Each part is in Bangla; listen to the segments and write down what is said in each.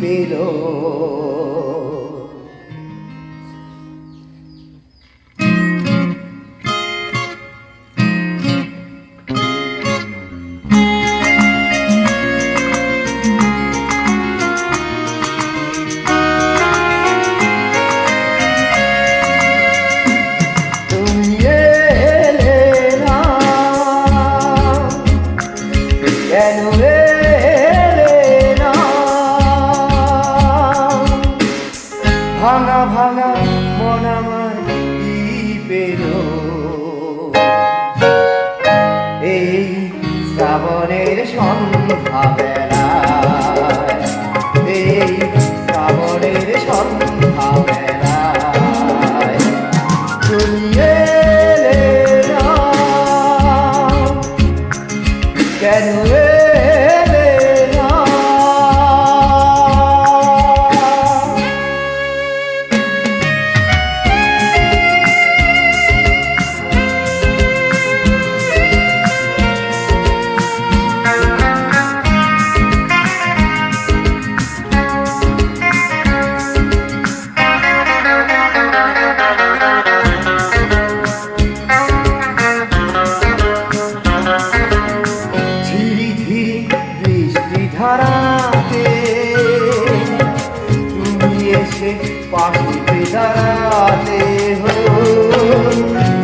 পেল। ভাঙা ভাঙা মন আমার কি পেল এই শ্রাবণের সন্ধ্যা বেলায়, এই শ্রাবণের সন্ধ্যা বেলায় তুমি এলে না, কেন ধারাতে তুমি এসে পাশে দাঁড়াতে হো,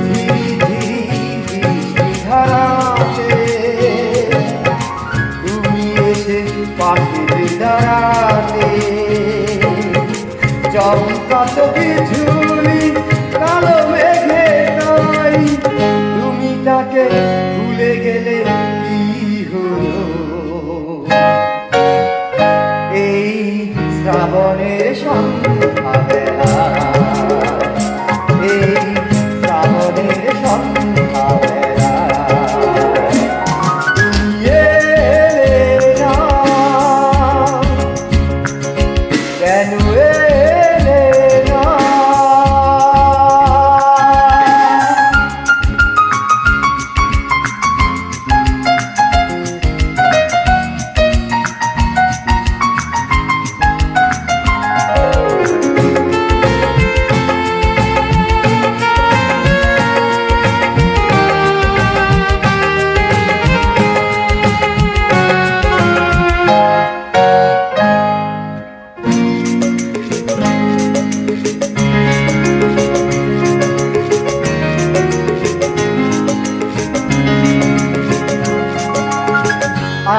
ধীরে ধীরে বৃষ্টি ধারাতে তুমি এসে পাশে দাঁড়াতে, চমকা তো বিঝুলি কালো মেঘে নাই, তুমি তাকে ভুলে গেলে কি হলো এই শ্রাবণের সন্ধ্যা বেলায়, এই শ্রাবণের সন্ধ্যা বেলায় তুমি এলে না, কেন এলে না?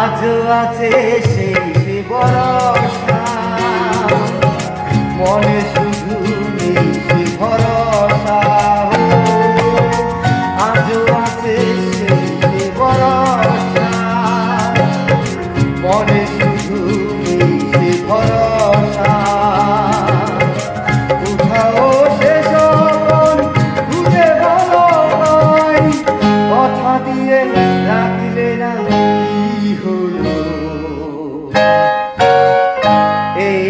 আজও আছে সেই ভরসা, মনে শুধু নেই সে ভরসা, আজও আছে সেই ভরসা, মনে শুধু নেই সে ভরসা, উঠাও সে সপন খুঁজে বলো নাই, কথা দিয়ে রাখলে না হলো এই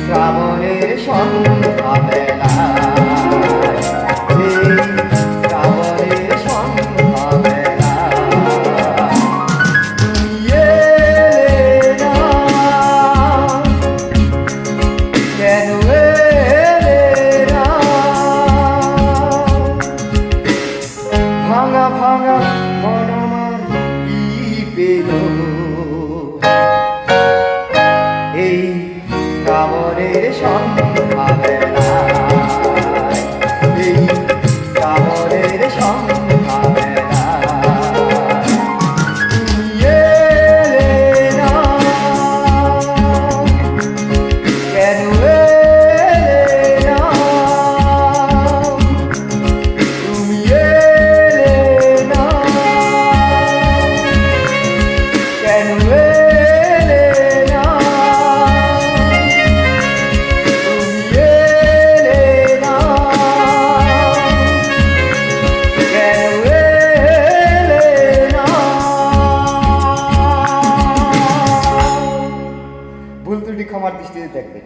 শ্রাবণের সন্ধ্যা বেলায়, এই শ্রাবণের সন্ধ্যা বেলায় তুমি এলে না, কেন এলে না? ভাঙা ভাঙা মন আমার কি পেল এই শ্রাবণের সন্ধ্যা বেলায়, এই শ্রাবণের সন্ধ্যা বেলায় তুমি এলে না, কেন এলে না? তুমি এলে না, কেন এলে না? তুমি এলে না, কেন এলে না? ভুল ত্রুটি ক্ষমার দৃষ্টিতে দেখবেন।